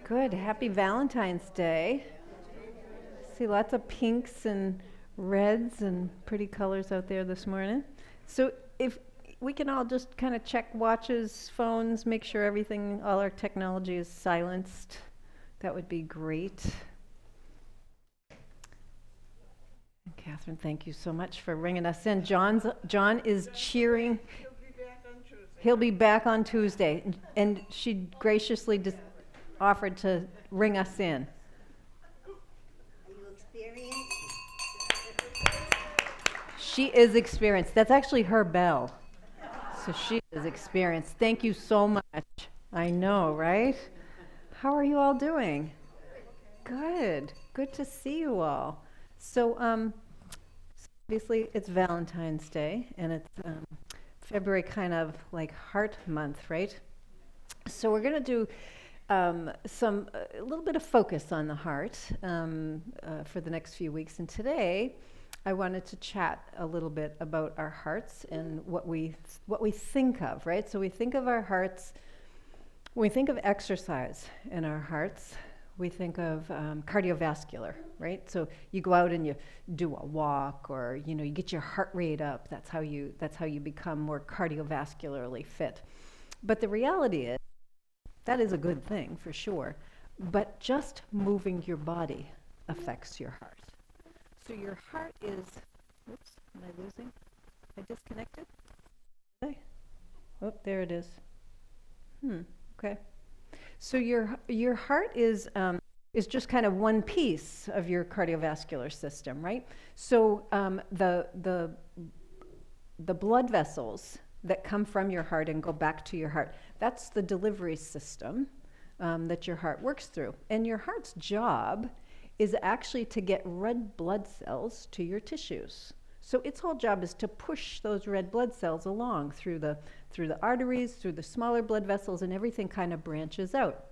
Good. Happy Valentine's Day. See lots of pinks and reds and pretty colors out there this morning. So if we can all just kind of check watches, phones, make sure everything, all our technology is silenced, that would be great. Catherine, thank you so much for ringing us in. John is cheering. He'll be back on Tuesday, and she graciously offered to ring us in. Are you experienced? She is experienced. That's actually her bell. So she is experienced. Thank you so much. I know, right? How are you all doing? Good. Good to see you all. So, obviously, it's Valentine's Day, and it's February, kind of like Heart Month, right? So we're going to do a little bit of focus on the heart for the next few weeks. And today, I wanted to chat a little bit about our hearts and what we think of, right? So we think of our hearts, when we think of exercise in our hearts, we think of cardiovascular, right? So you go out and you do a walk, or you get your heart rate up. That's how you become more cardiovascularly fit. But the reality is, that is a good thing for sure. But just moving your body affects your heart. So your heart is, oops, am I losing? I disconnected? Okay. Oh, there it is. Okay. So your heart is just kind of one piece of your cardiovascular system, right? So the blood vessels that come from your heart and go back to your heart, that's the delivery system that your heart works through. And your heart's job is actually to get red blood cells to your tissues. So its whole job is to push those red blood cells along through the arteries, through the smaller blood vessels, and everything kind of branches out.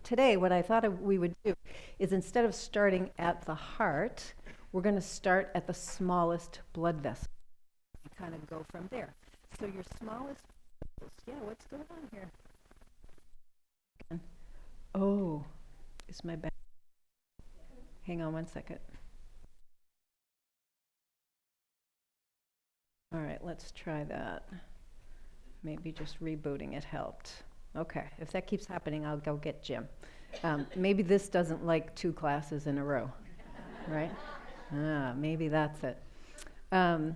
Today, what I thought we would do is, instead of starting at the heart, we're going to start at the smallest blood vessel and kind of go from there. So your smallest vessels, what's going on here? Oh, is my back? Hang on one second. All right, let's try that. Maybe just rebooting it helped. Okay, if that keeps happening, I'll go get Jim. Maybe this doesn't like 2 classes in a row, right? Maybe that's it. So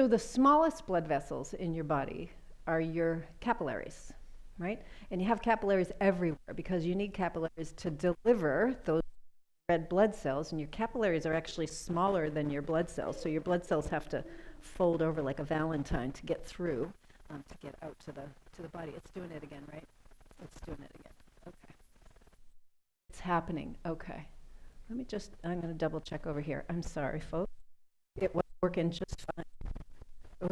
the smallest blood vessels in your body are your capillaries, right? And you have capillaries everywhere because you need capillaries to deliver those red blood cells, and your capillaries are actually smaller than your blood cells. So your blood cells have to fold over like a valentine to get through, to get out to the body. It's doing it again, right? It's doing it again. Okay. It's happening. Okay. I'm going to double check over here. I'm sorry, folks. It was working just fine. Oh,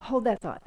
hold that thought.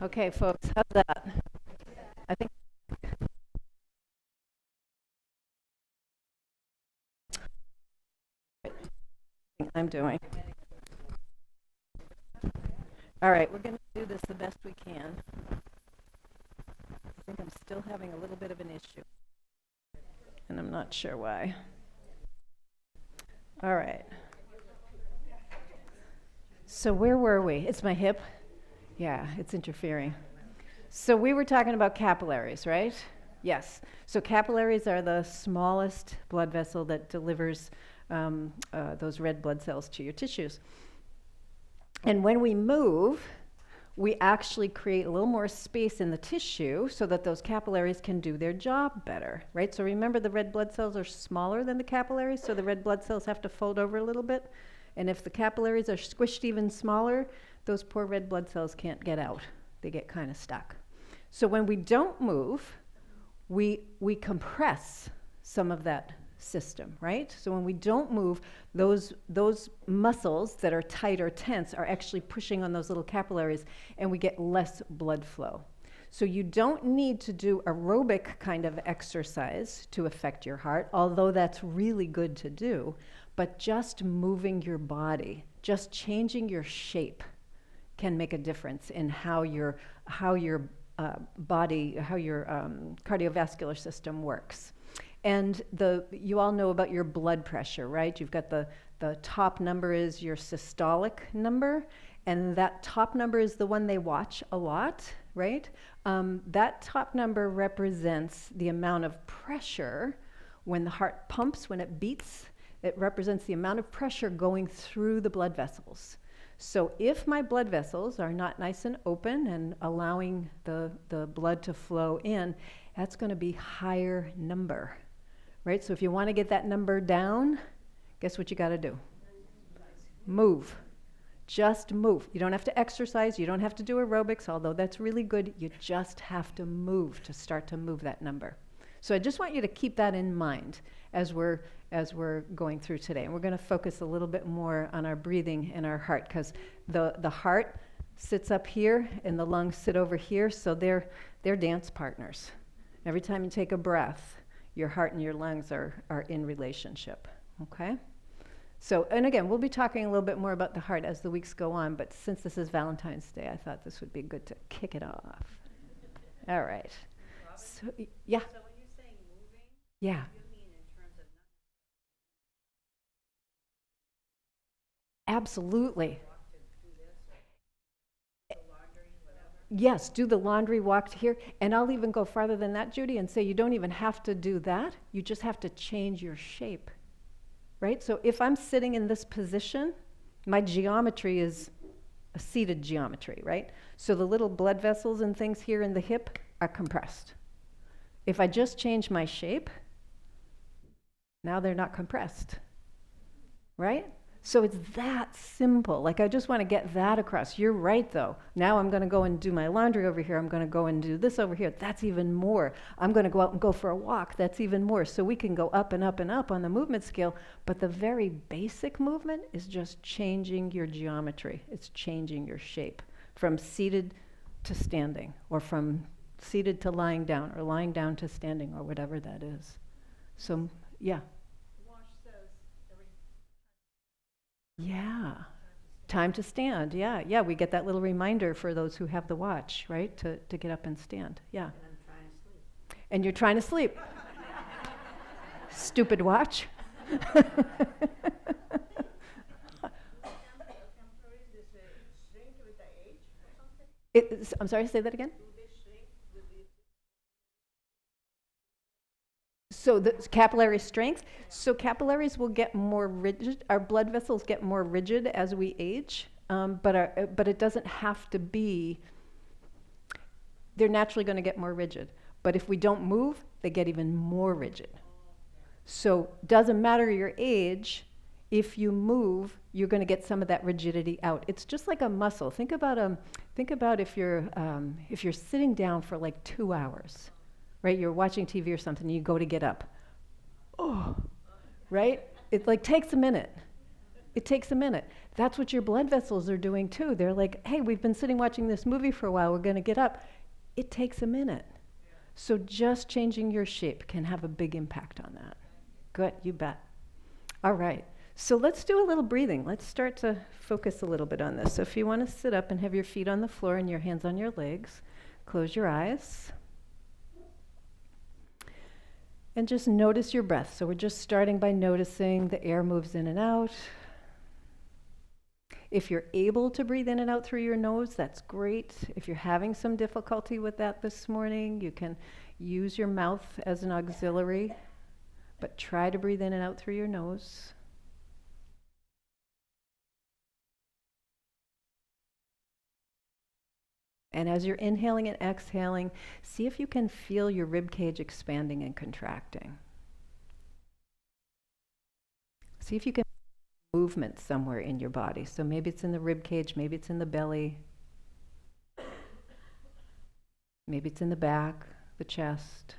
Okay, folks, how's that? I think I'm doing. All right, we're going to do this the best we can. I think I'm still having a little bit of an issue, and I'm not sure why. All right. So where were we? It's my hip. Yeah, it's interfering. So we were talking about capillaries, right? Yes. So capillaries are the smallest blood vessel that delivers those red blood cells to your tissues. And when we move, we actually create a little more space in the tissue so that those capillaries can do their job better, right? So remember, the red blood cells are smaller than the capillaries, so the red blood cells have to fold over a little bit. And if the capillaries are squished even smaller, those poor red blood cells can't get out. They get kind of stuck. So when we don't move, we compress some of that system, right? So when we don't move, those muscles that are tight or tense are actually pushing on those little capillaries, and we get less blood flow. So you don't need to do aerobic kind of exercise to affect your heart, although that's really good to do, but just moving your body, just changing your shape can make a difference in how your cardiovascular system works. And you all know about your blood pressure, right? You've got the top number is your systolic number, and that top number is the one they watch a lot, right? That top number represents the amount of pressure when the heart pumps, when it beats. It represents the amount of pressure going through the blood vessels. So if my blood vessels are not nice and open and allowing the blood to flow in, that's going to be higher number, right? So if you want to get that number down, guess what you got to do? Move. Just move. You don't have to exercise. You don't have to do aerobics, although that's really good. You just have to move to start to move that number. So I just want you to keep that in mind as we're going through today. And we're going to focus a little bit more on our breathing and our heart, because the heart sits up here and the lungs sit over here, so they're dance partners. Every time you take a breath, your heart and your lungs are in relationship, okay? So, and again, we'll be talking a little bit more about the heart as the weeks go on, but since this is Valentine's Day, I thought this would be good to kick it off. All right. So, yeah. So when you're saying moving, Yeah. you mean in terms of Absolutely. walk to do this or the laundry, whatever? Yes, do the laundry, walk here. And I'll even go farther than that, Judy, and say you don't even have to do that. You just have to change your shape, right? So if I'm sitting in this position, my geometry is a seated geometry, right? So the little blood vessels and things here in the hip are compressed. If I just change my shape, now they're not compressed, right? So it's that simple. Like, I just want to get that across. You're right, though. Now I'm going to go and do my laundry over here. I'm going to go and do this over here. That's even more. I'm going to go out and go for a walk. That's even more. So we can go up and up and up on the movement scale. But the very basic movement is just changing your geometry. It's changing your shape from seated to standing, or from seated to lying down, or lying down to standing, or whatever that is. So, yeah. Yeah. Time to stand. Yeah. Yeah. We get that little reminder for those who have the watch, right? To get up and stand. Yeah. And I'm trying to sleep. And you're trying to sleep. Stupid watch. I'm sorry, say that again? So the capillary strength, so capillaries will get more rigid, our blood vessels get more rigid as we age, but it doesn't have to be, they're naturally going to get more rigid. But if we don't move, they get even more rigid. So doesn't matter your age, if you move, you're going to get some of that rigidity out. It's just like a muscle. Think about if you're sitting down for like 2 hours. Right, you're watching TV or something, you go to get up. Oh, right? It like takes a minute. It takes a minute. That's what your blood vessels are doing too. They're like, hey, we've been sitting watching this movie for a while, we're going to get up. It takes a minute. So just changing your shape can have a big impact on that. Good, you bet. All right, so let's do a little breathing. Let's start to focus a little bit on this. So if you want to sit up and have your feet on the floor and your hands on your legs, close your eyes. And just notice your breath. So we're just starting by noticing the air moves in and out. If you're able to breathe in and out through your nose, that's great. If you're having some difficulty with that this morning, you can use your mouth as an auxiliary, but try to breathe in and out through your nose. And as you're inhaling and exhaling, see if you can feel your rib cage expanding and contracting. See if you can movement somewhere in your body. So maybe it's in the rib cage, maybe it's in the belly, maybe it's in the back, the chest.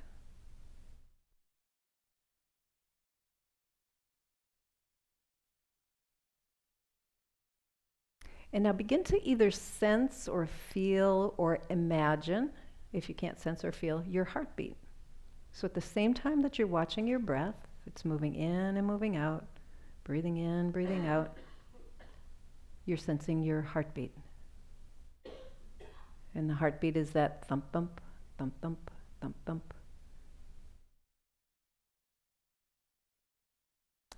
And now begin to either sense or feel or imagine, if you can't sense or feel, your heartbeat. So at the same time that you're watching your breath, it's moving in and moving out, breathing in, breathing out, you're sensing your heartbeat. And the heartbeat is that thump, thump, thump, thump, thump, thump.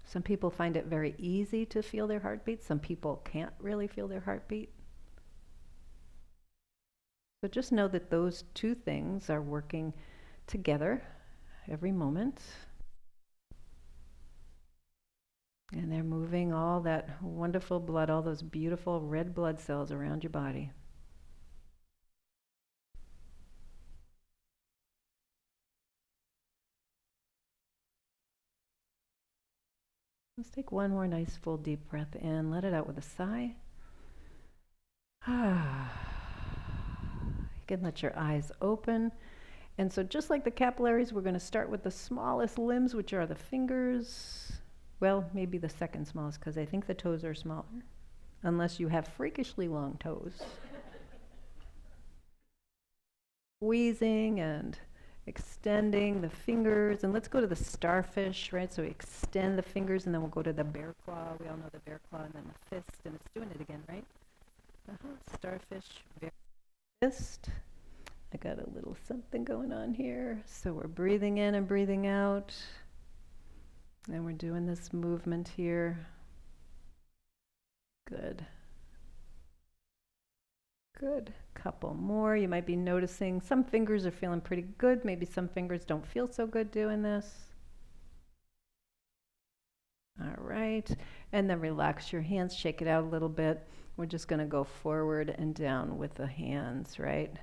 Some people find it very easy to feel their heartbeat. Some people can't really feel their heartbeat. So just know that those two things are working together every moment. And they're moving all that wonderful blood, all those beautiful red blood cells around your body. Let's take one more nice full deep breath in. Let it out with a sigh. You can let your eyes open. And so just like the capillaries, we're going to start with the smallest limbs, which are the fingers. Well, maybe the second smallest, because I think the toes are smaller, unless you have freakishly long toes. Squeezing and extending the fingers, and let's go to the starfish, right? So we extend the fingers, and then we'll go to the bear claw. We all know the bear claw, and then the fist, and it's doing it again, right? Starfish, bear, fist. I got a little something going on here. So we're breathing in and breathing out, and we're doing this movement here. Good. Good. Couple more. You might be noticing some fingers are feeling pretty good. Maybe some fingers don't feel so good doing this. All right. And then relax your hands, shake it out a little bit. We're just going to go forward and down with the hands, right?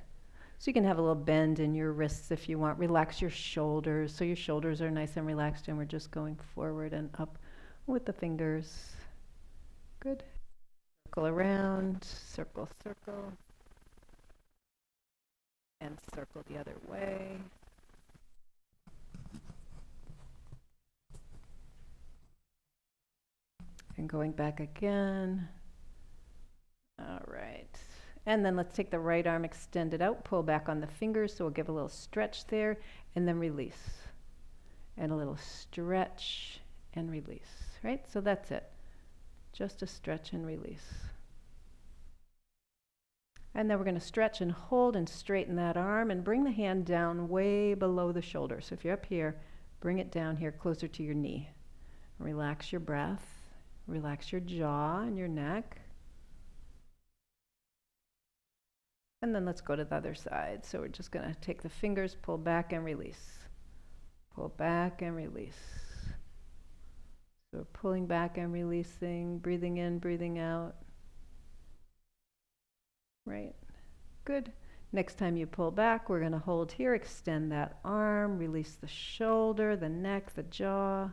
So you can have a little bend in your wrists if you want. Relax your shoulders so your shoulders are nice and relaxed, and we're just going forward and up with the fingers. Good. Circle around, circle, circle, and circle the other way. And going back again. All right. And then let's take the right arm, extend it out, pull back on the fingers, so we'll give a little stretch there, and then release. And a little stretch and release, right? So that's it. Just a stretch and release. And then we're going to stretch and hold and straighten that arm and bring the hand down way below the shoulder. So if you're up here, bring it down here closer to your knee. Relax your breath. Relax your jaw and your neck. And then let's go to the other side. So we're just going to take the fingers, pull back and release. Pull back and release. So we're pulling back and releasing, breathing in, breathing out. Right. Good. Next time you pull back, we're going to hold here, extend that arm, release the shoulder, the neck, the jaw.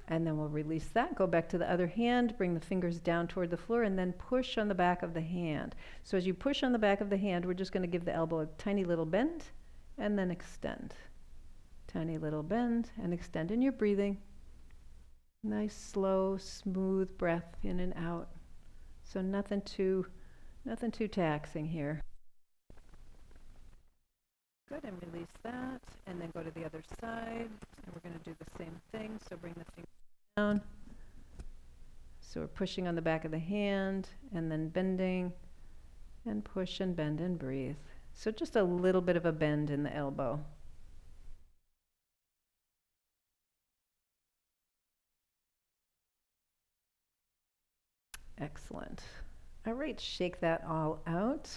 And then we'll release that, go back to the other hand, bring the fingers down toward the floor, and then push on the back of the hand. So as you push on the back of the hand, we're just going to give the elbow a tiny little bend, and then extend. Tiny little bend and extend in your breathing. Nice, slow, smooth breath in and out. So nothing too taxing here. Good, and release that, and then go to the other side, and we're going to do the same thing. So bring the fingers down. So we're pushing on the back of the hand, and then bending, and push and bend and breathe. So just a little bit of a bend in the elbow. Excellent. All right, shake that all out.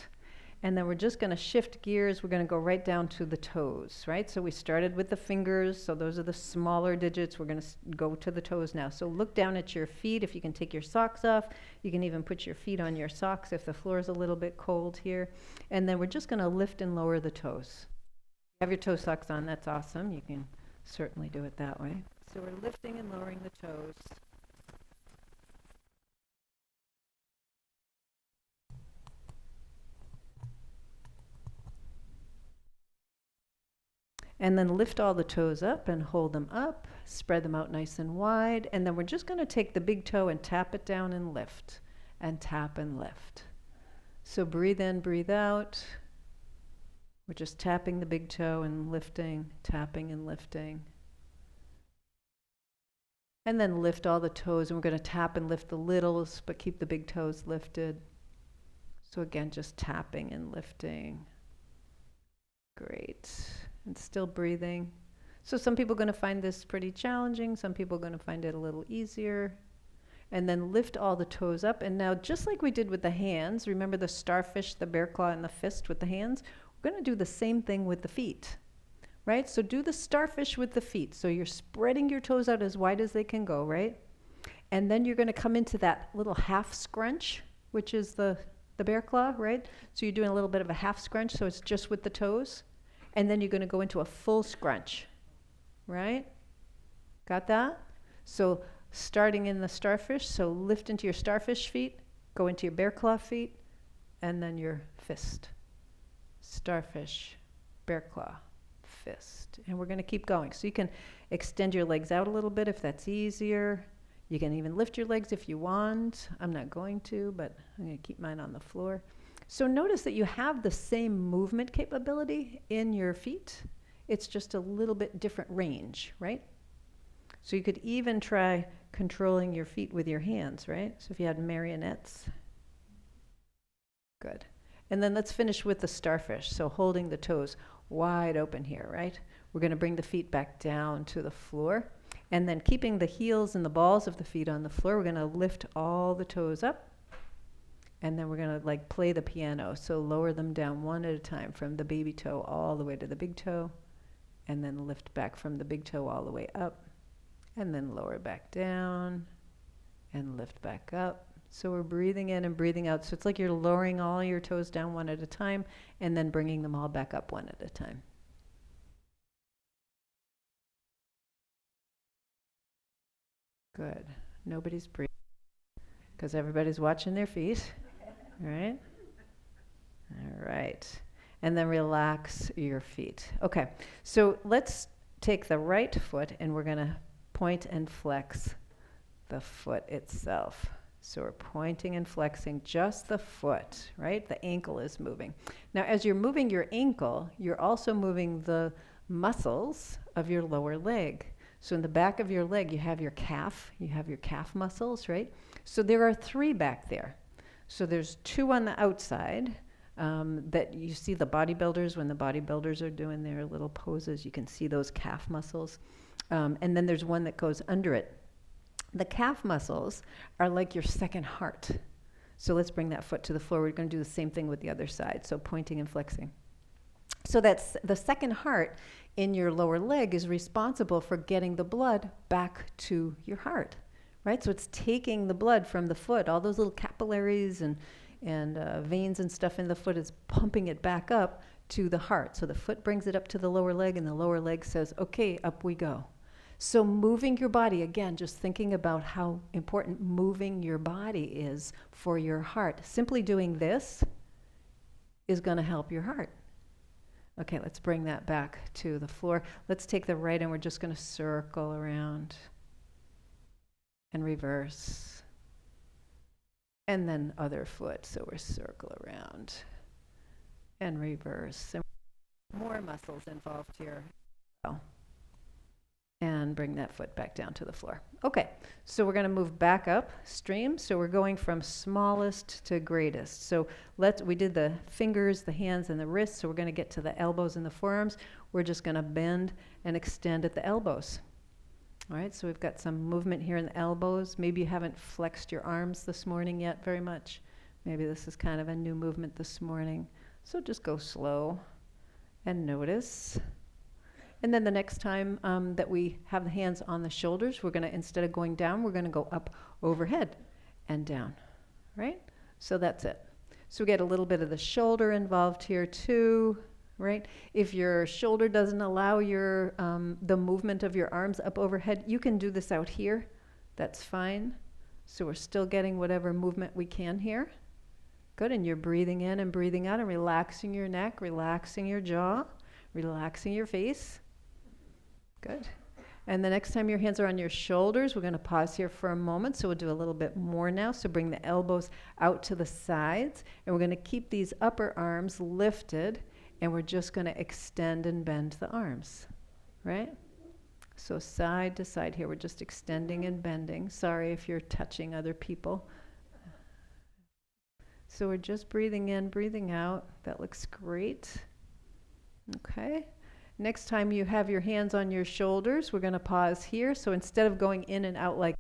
And then we're just going to shift gears. We're going to go right down to the toes, right? So we started with the fingers. So those are the smaller digits. We're going to go to the toes now. So look down at your feet. If you can take your socks off, you can even put your feet on your socks if the floor is a little bit cold here. And then we're just going to lift and lower the toes. Have your toe socks on. That's awesome. You can certainly do it that way. So we're lifting and lowering the toes. And then lift all the toes up and hold them up, spread them out nice and wide, and then we're just going to take the big toe and tap it down and lift, and tap and lift. So breathe in, breathe out. We're just tapping the big toe and lifting, tapping and lifting. And then lift all the toes, and we're going to tap and lift the littles, but keep the big toes lifted. So again, just tapping and lifting. Great. And still breathing. So some people are going to find this pretty challenging. Some people are going to find it a little easier. And then lift all the toes up. And now, just like we did with the hands, remember the starfish, the bear claw, and the fist with the hands? We're going to do the same thing with the feet, right? So do the starfish with the feet. So you're spreading your toes out as wide as they can go, right? And then you're going to come into that little half scrunch, which is the bear claw, right? So you're doing a little bit of a half scrunch, so it's just with the toes. And then you're going to go into a full scrunch, right? Got that? So starting in the starfish, so lift into your starfish feet, go into your bear claw feet, and then your fist. Starfish, bear claw, fist. And we're going to keep going. So you can extend your legs out a little bit if that's easier. You can even lift your legs if you want. I'm not going to, but I'm going to keep mine on the floor. So notice that you have the same movement capability in your feet. It's just a little bit different range, right? So you could even try controlling your feet with your hands, right? So if you had marionettes. Good. And then let's finish with the starfish. So holding the toes wide open here, right? We're going to bring the feet back down to the floor. And then keeping the heels and the balls of the feet on the floor, we're going to lift all the toes up. And then we're going to like play the piano. So lower them down one at a time from the baby toe all the way to the big toe. And then lift back from the big toe all the way up. And then lower back down. And lift back up. So we're breathing in and breathing out. So it's like you're lowering all your toes down one at a time. And then bringing them all back up one at a time. Good. Nobody's breathing. Because everybody's watching their feet. Right? All right. And then relax your feet. Okay. So let's take the right foot and we're going to point and flex the foot itself. So we're pointing and flexing just the foot, right? The ankle is moving. Now, as you're moving your ankle, you're also moving the muscles of your lower leg. So in the back of your leg, you have your calf muscles, right? So there are 3 back there. So there's 2 on the outside that you see the bodybuilders, when the bodybuilders are doing their little poses, you can see those calf muscles. And then there's one that goes under it. The calf muscles are like your second heart. So let's bring that foot to the floor. We're going to do the same thing with the other side. So pointing and flexing. So that's the second heart in your lower leg is responsible for getting the blood back to your heart. Right? So it's taking the blood from the foot, all those little capillaries and veins and stuff in the foot is pumping it back up to the heart. So the foot brings it up to the lower leg and the lower leg says, okay, up we go. So moving your body, again, just thinking about how important moving your body is for your heart. Simply doing this is going to help your heart. Okay, let's bring that back to the floor. Let's take the right and we're just going to circle around and reverse. And then other foot, so we're circle around and reverse. And more muscles involved here. And bring that foot back down to the floor. Okay, so we're going to move back up stream. So we're going from smallest to greatest. So we did the fingers, the hands, and the wrists. So we're going to get to the elbows and the forearms. We're just going to bend and extend at the elbows. All right, so we've got some movement here in the elbows. Maybe you haven't flexed your arms this morning yet very much. Maybe this is kind of a new movement this morning. So just go slow and notice. And then the next time that we have the hands on the shoulders, we're going to, instead of going down, we're going to go up overhead and down, right? So that's it. So we get a little bit of the shoulder involved here too, right? If your shoulder doesn't allow your the movement of your arms up overhead, you can do this out here. That's fine. So we're still getting whatever movement we can here. Good, and you're breathing in and breathing out and relaxing your neck, relaxing your jaw, relaxing your face. Good. And the next time your hands are on your shoulders, we're going to pause here for a moment. So we'll do a little bit more now. So bring the elbows out to the sides. And we're going to keep these upper arms lifted. And we're just going to extend and bend the arms. Right? So side to side here. We're just extending and bending. Sorry if you're touching other people. So we're just breathing in, breathing out. That looks great. Okay. Next time you have your hands on your shoulders, we're going to pause here. So instead of going in and out like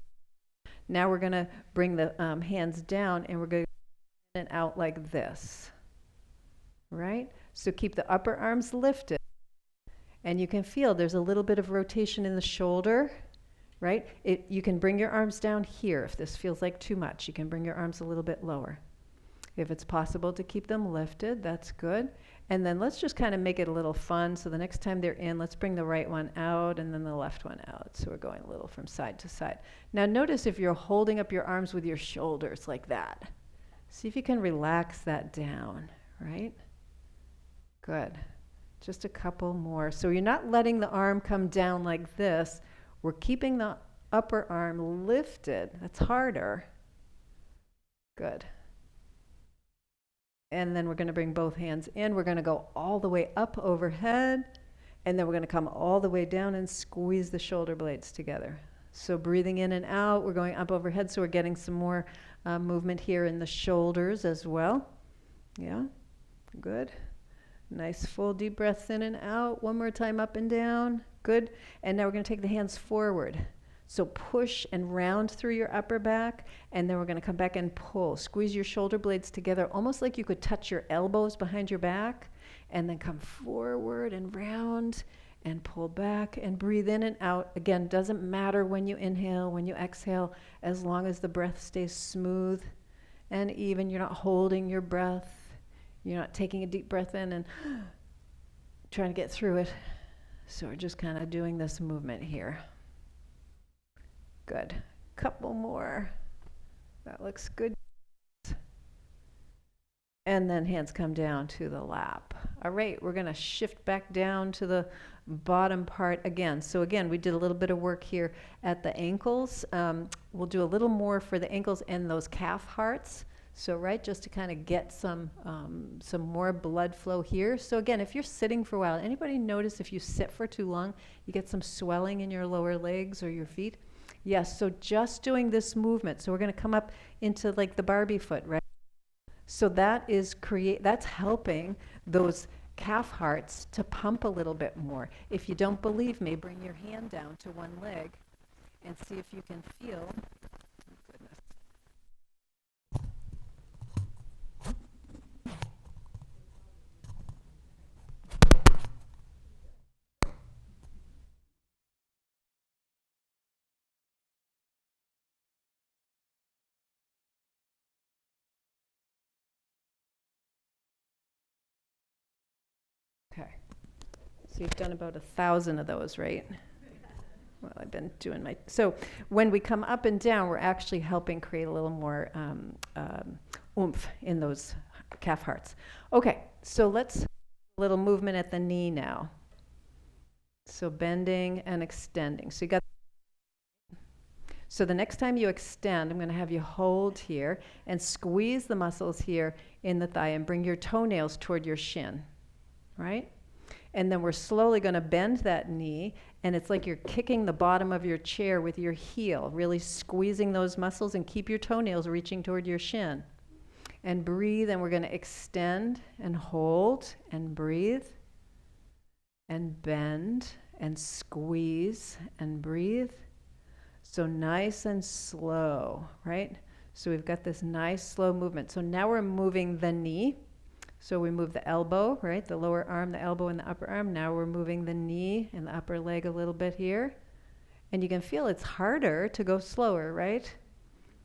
now we're going to bring the hands down and we're going to go in and out like this. Right? So keep the upper arms lifted. And you can feel there's a little bit of rotation in the shoulder. Right? You can bring your arms down here if this feels like too much. You can bring your arms a little bit lower. If it's possible to keep them lifted, that's good. And then let's just kind of make it a little fun. So the next time they're in, let's bring the right one out and then the left one out. So we're going a little from side to side. Now notice if you're holding up your arms with your shoulders like that. See if you can relax that down, right? Good. Just a couple more. So you're not letting the arm come down like this. We're keeping the upper arm lifted. That's harder. Good. And then we're going to bring both hands in. We're going to go all the way up overhead. And then we're going to come all the way down and squeeze the shoulder blades together. So breathing in and out, we're going up overhead. So we're getting some more movement here in the shoulders as well. Yeah, good. Nice full deep breaths in and out. One more time up and down. Good. And now we're going to take the hands forward. So push and round through your upper back, and then we're going to come back and pull. Squeeze your shoulder blades together, almost like you could touch your elbows behind your back, and then come forward and round and pull back and breathe in and out. Again, doesn't matter when you inhale, when you exhale, as long as the breath stays smooth and even. You're not holding your breath. You're not taking a deep breath in and trying to get through it. So we're just kind of doing this movement here. Good. Couple more. That looks good. And then hands come down to the lap. All right, we're going to shift back down to the bottom part again. So again, we did a little bit of work here at the ankles. We'll do a little more for the ankles and those calf hearts. So right, just to kind of get some more blood flow here. So again, if you're sitting for a while, anybody notice if you sit for too long, you get some swelling in your lower legs or your feet? Yes, so just doing this movement. So we're going to come up into like the Barbie foot, right? So that is that's helping those calf hearts to pump a little bit more. If you don't believe me, bring your hand down to one leg and see if you can feel. Goodness. Okay, so you've done about 1,000 of those, right? Well, I've been doing so when we come up and down, we're actually helping create a little more oomph in those calf hearts. Okay, so let's A little movement at the knee now. So bending and extending. So you got. So the next time you extend, I'm going to have you hold here and squeeze the muscles here in the thigh and bring your toenails toward your shin, right? And then we're slowly going to bend that knee, and it's like you're kicking the bottom of your chair with your heel, really squeezing those muscles, and keep your toenails reaching toward your shin. And breathe, and we're going to extend and hold and breathe and bend and squeeze and breathe. So nice and slow, right? So we've got this nice slow movement. So now we're moving the knee. So we move the elbow, right? The lower arm, the elbow, and the upper arm. Now we're moving the knee and the upper leg a little bit here. And you can feel it's harder to go slower, right?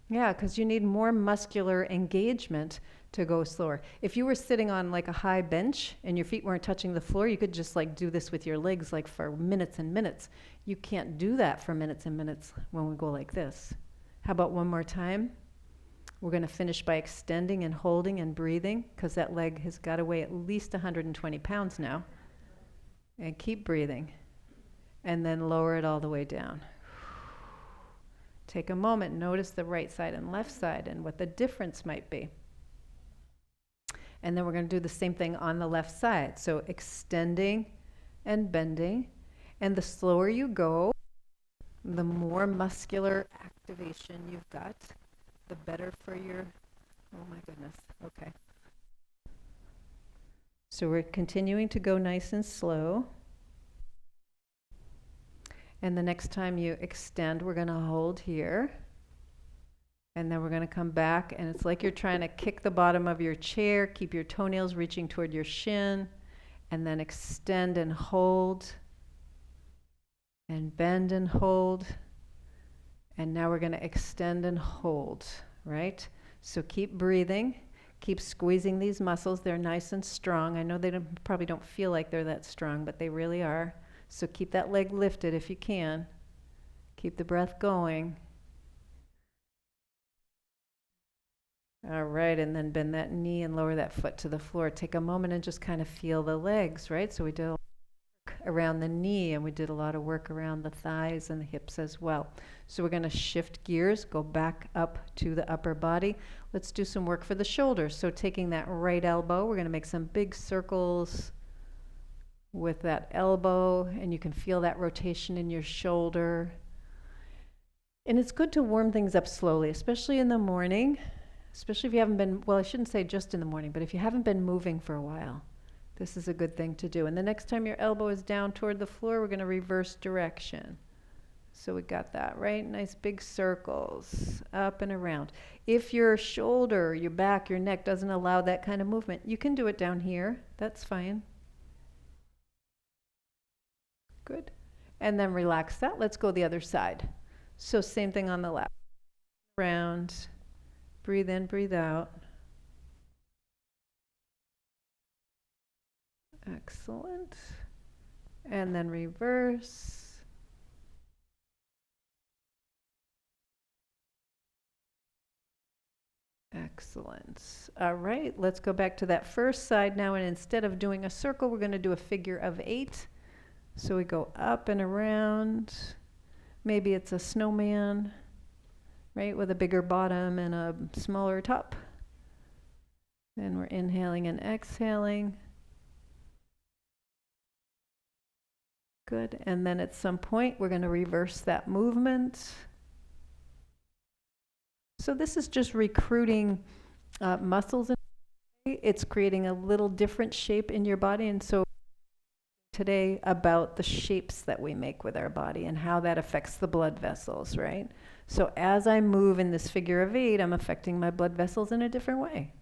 Yeah, because you need more muscular engagement to go slower. If you were sitting on like a high bench and your feet weren't touching the floor, you could just like do this with your legs like for minutes and minutes. You can't do that for minutes and minutes when we go like this. How about one more time? We're going to finish by extending and holding and breathing, because that leg has got to weigh at least 120 pounds now. And keep breathing. And then lower it all the way down. Take a moment, notice the right side and left side and what the difference might be. And then we're going to do the same thing on the left side. So extending and bending. And the slower you go, the more muscular activation you've got, the better for your, oh my goodness, okay. So we're continuing to go nice and slow. And the next time you extend, we're going to hold here. And then we're going to come back, and it's like you're trying to kick the bottom of your chair, keep your toenails reaching toward your shin, and then extend and hold, and bend and hold. And now we're going to extend and hold, right? So keep breathing, keep squeezing these muscles. They're nice and strong. I know they probably don't feel like they're that strong, but they really are. So keep that leg lifted if you can. Keep the breath going. All right, and then bend that knee and lower that foot to the floor. Take a moment and just kind of feel the legs, right? So we did a lot of work around the knee, and we did a lot of work around the thighs and the hips as well. So we're going to shift gears, go back up to the upper body. Let's do some work for the shoulders. So taking that right elbow, we're going to make some big circles with that elbow, and you can feel that rotation in your shoulder. And it's good to warm things up slowly, especially in the morning. Especially if you haven't been, well, I shouldn't say just in the morning, but if you haven't been moving for a while, this is a good thing to do. And the next time your elbow is down toward the floor, we're going to reverse direction. So we got that, right? Nice big circles up and around. If your shoulder, your back, your neck doesn't allow that kind of movement, you can do it down here. That's fine. Good. And then relax that. Let's go the other side. So same thing on the left. Round. Breathe in, breathe out. Excellent. And then reverse. Excellent. All right, let's go back to that first side now, and instead of doing a circle, we're going to do a figure of 8. So we go up and around. Maybe it's a snowman, right, with a bigger bottom and a smaller top. And we're inhaling and exhaling. Good. And then at some point, we're going to reverse that movement. So this is just recruiting muscles. It's creating a little different shape in your body. And so today about the shapes that we make with our body and how that affects the blood vessels, right? So as I move in this figure of 8, I'm affecting my blood vessels in a different way.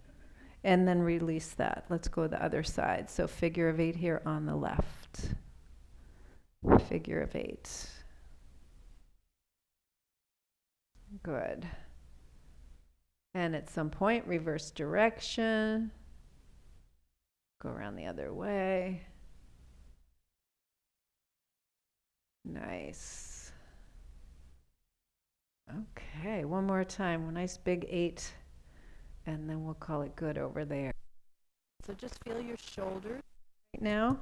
And then release that. Let's go the other side. So figure of 8 here on the left. Figure of 8. Good. And at some point, reverse direction. Go around the other way. Nice. Okay, one more time. A nice big 8. And then we'll call it good over there. So just feel your shoulders right now.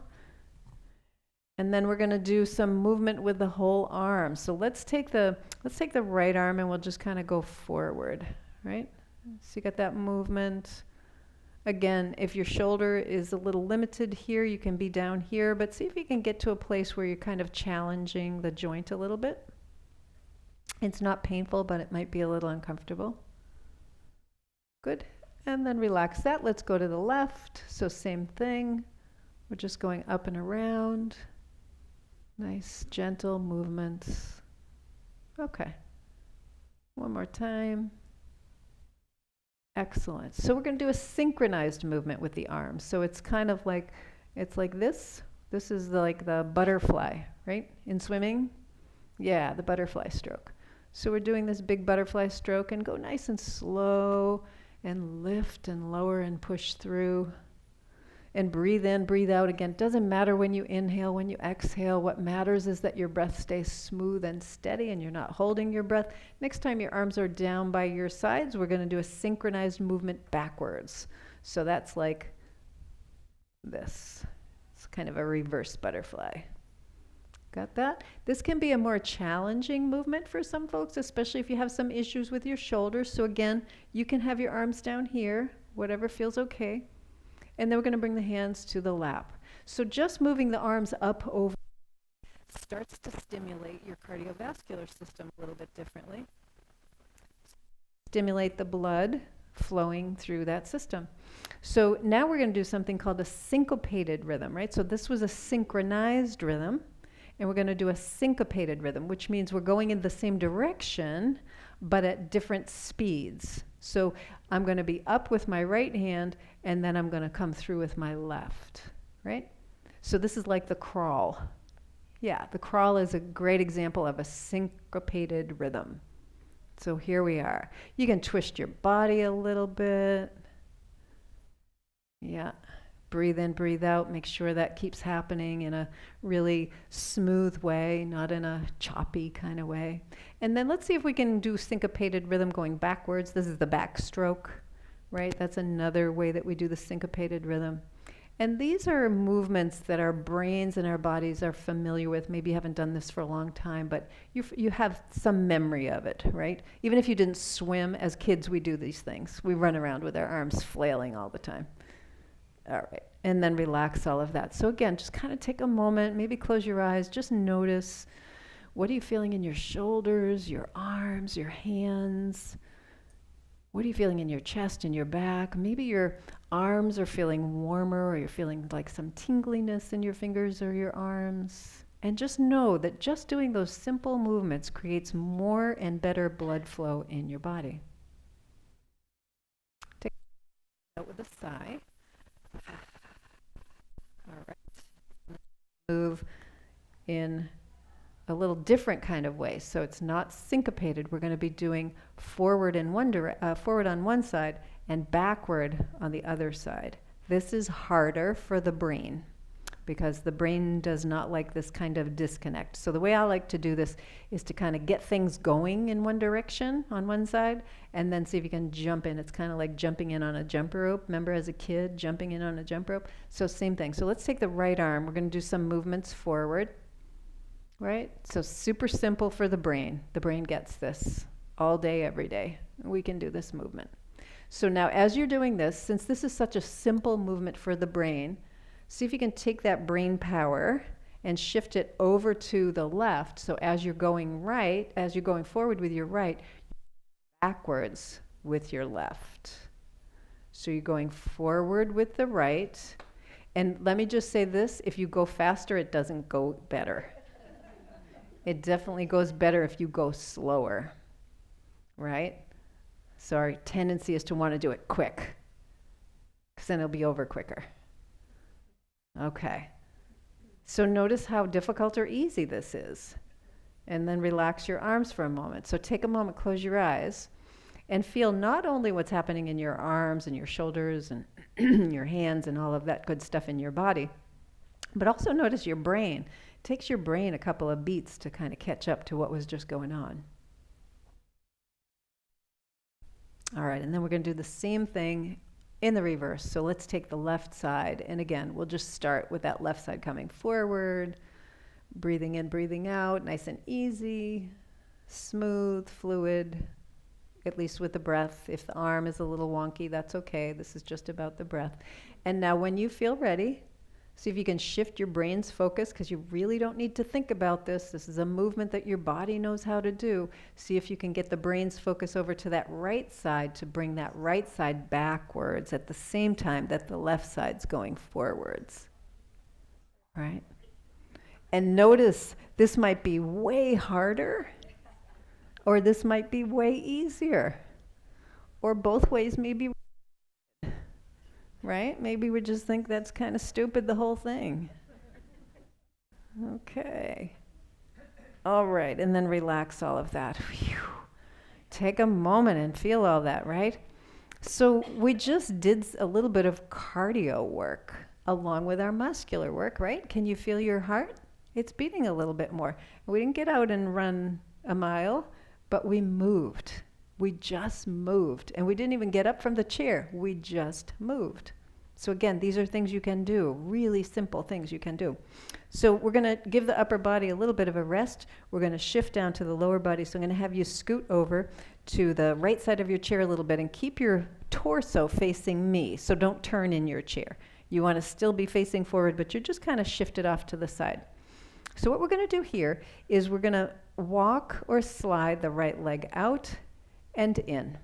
And then we're going to do some movement with the whole arm. So let's take the right arm and we'll just kind of go forward, right? So you got that movement. Again, if your shoulder is a little limited here, you can be down here, but see if you can get to a place where you're kind of challenging the joint a little bit. It's not painful, but it might be a little uncomfortable. Good. And then relax that. Let's go to the left. So same thing. We're just going up and around. Nice, gentle movements. Okay. One more time. Excellent. So we're going to do a synchronized movement with the arms. So it's kind of like, it's like this. This is like the butterfly, right? In swimming? Yeah, the butterfly stroke. So we're doing this big butterfly stroke and go nice and slow and lift and lower and push through. And breathe in, breathe out again. Doesn't matter when you inhale, when you exhale. What matters is that your breath stays smooth and steady and you're not holding your breath. Next time your arms are down by your sides, we're going to do a synchronized movement backwards. So that's like this. It's kind of a reverse butterfly. Got that? This can be a more challenging movement for some folks, especially if you have some issues with your shoulders. So again, you can have your arms down here, whatever feels okay. And then we're going to bring the hands to the lap. So just moving the arms up over starts to stimulate your cardiovascular system a little bit differently. Stimulate the blood flowing through that system. So now we're going to do something called a syncopated rhythm, right? So this was a synchronized rhythm, and we're going to do a syncopated rhythm, which means we're going in the same direction, but at different speeds. So I'm going to be up with my right hand, and then I'm going to come through with my left, right? So this is like the crawl. Yeah, the crawl is a great example of a syncopated rhythm. So here we are. You can twist your body a little bit. Yeah. Breathe in, breathe out. Make sure that keeps happening in a really smooth way, not in a choppy kind of way. And then let's see if we can do syncopated rhythm going backwards. This is the backstroke, right? That's another way that we do the syncopated rhythm. And these are movements that our brains and our bodies are familiar with. Maybe you haven't done this for a long time, but you have some memory of it, right? Even if you didn't swim, as kids we do these things. We run around with our arms flailing all the time. All right, and then relax all of that. So again, just kind of take a moment, maybe close your eyes, just notice, what are you feeling in your shoulders, your arms, your hands? What are you feeling in your chest and your back? Maybe your arms are feeling warmer, or you're feeling like some tingliness in your fingers or your arms. And just know that just doing those simple movements creates more and better blood flow in your body. Take it out with a sigh. All right. Move in a little different kind of way. So it's not syncopated. We're going to be doing forward on one side and backward on the other side. This is harder for the brain because the brain does not like this kind of disconnect. So the way I like to do this is to kind of get things going in one direction on one side and then see if you can jump in. It's kind of like jumping in on a jump rope. Remember as a kid, jumping in on a jump rope? So same thing. So let's take the right arm. We're going to do some movements forward, right? So super simple for the brain. The brain gets this all day, every day. We can do this movement. So now as you're doing this, since this is such a simple movement for the brain, see if you can take that brain power and shift it over to the left. So as you're going right, as you're going forward with your right, backwards with your left. So you're going forward with the right. And let me just say this, if you go faster, it doesn't go better. It definitely goes better if you go slower, right? So our tendency is to want to do it quick, because then it'll be over quicker. Okay. So notice how difficult or easy this is. And then relax your arms for a moment. So take a moment, close your eyes, and feel not only what's happening in your arms and your shoulders and your hands and all of that good stuff in your body, but also notice your brain. It takes your brain a couple of beats to kind of catch up to what was just going on. All right, and then we're going to do the same thing in the reverse. So let's take the left side. And again, we'll just start with that left side coming forward, breathing in, breathing out, nice and easy, smooth, fluid, at least with the breath. If the arm is a little wonky, that's okay. This is just about the breath. And now when you feel ready, see if you can shift your brain's focus, because you really don't need to think about this. This is a movement that your body knows how to do. See if you can get the brain's focus over to that right side to bring that right side backwards at the same time that the left side's going forwards. Right? And notice this might be way harder, or this might be way easier, or both ways maybe. Right? Maybe we just think that's kind of stupid, the whole thing. Okay. All right, and then relax all of that. Whew. Take a moment and feel all that, right? So we just did a little bit of cardio work along with our muscular work, right? Can you feel your heart? It's beating a little bit more. We didn't get out and run a mile, but we moved. We just moved. And we didn't even get up from the chair. We just moved. So again, these are things you can do, really simple things you can do. So we're going to give the upper body a little bit of a rest. We're going to shift down to the lower body. So I'm going to have you scoot over to the right side of your chair a little bit and keep your torso facing me. So don't turn in your chair. You want to still be facing forward, but you're just kind of shifted off to the side. So what we're going to do here is we're going to walk or slide the right leg out and in.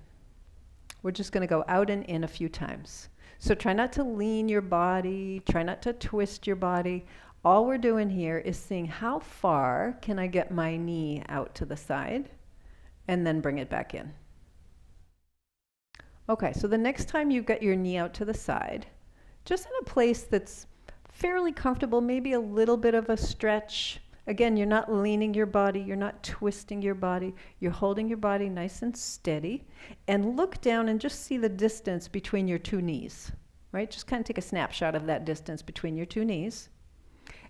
We're just going to go out and in a few times. So try not to lean your body, try not to twist your body. All we're doing here is seeing how far can I get my knee out to the side and then bring it back in. Okay, so the next time you get your knee out to the side, just in a place that's fairly comfortable, maybe a little bit of a stretch. Again, you're not leaning your body, you're not twisting your body, you're holding your body nice and steady. And look down and just see the distance between your two knees, right? Just kind of take a snapshot of that distance between your two knees.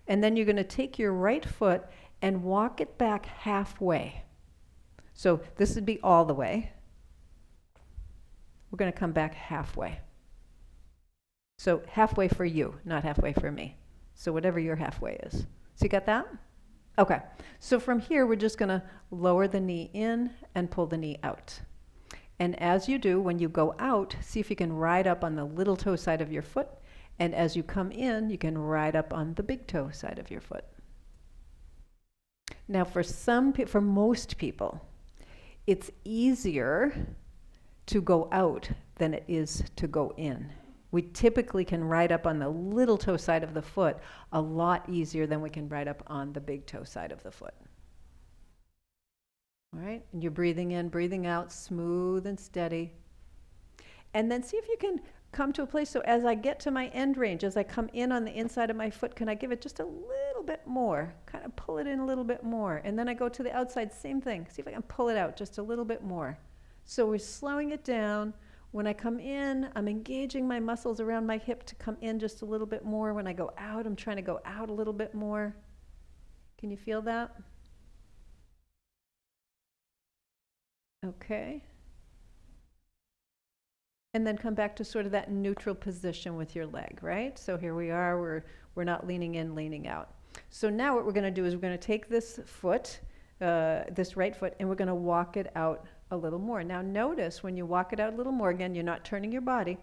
And then you're going to take your right foot and walk it back halfway. So this would be all the way. We're going to come back halfway. So halfway for you, not halfway for me. So whatever your halfway is. So you got that? Okay, so from here, we're just going to lower the knee in and pull the knee out. And as you do, when you go out, see if you can ride up on the little toe side of your foot. And as you come in, you can ride up on the big toe side of your foot. Now, for most people, it's easier to go out than it is to go in. We typically can ride up on the little toe side of the foot a lot easier than we can ride up on the big toe side of the foot. All right, and you're breathing in, breathing out, smooth and steady. And then see if you can come to a place, so as I get to my end range, as I come in on the inside of my foot, can I give it just a little bit more? Kind of pull it in a little bit more. And then I go to the outside, same thing. See if I can pull it out just a little bit more. So we're slowing it down. When I come in, I'm engaging my muscles around my hip to come in just a little bit more. When I go out, I'm trying to go out a little bit more. Can you feel that? Okay. And then come back to sort of that neutral position with your leg, right? So here we are, we're not leaning in, leaning out. So now what we're going to do is we're going to take this foot, this right foot, and we're going to walk it out a little more. Now notice when you walk it out a little more, again, you're not turning your body.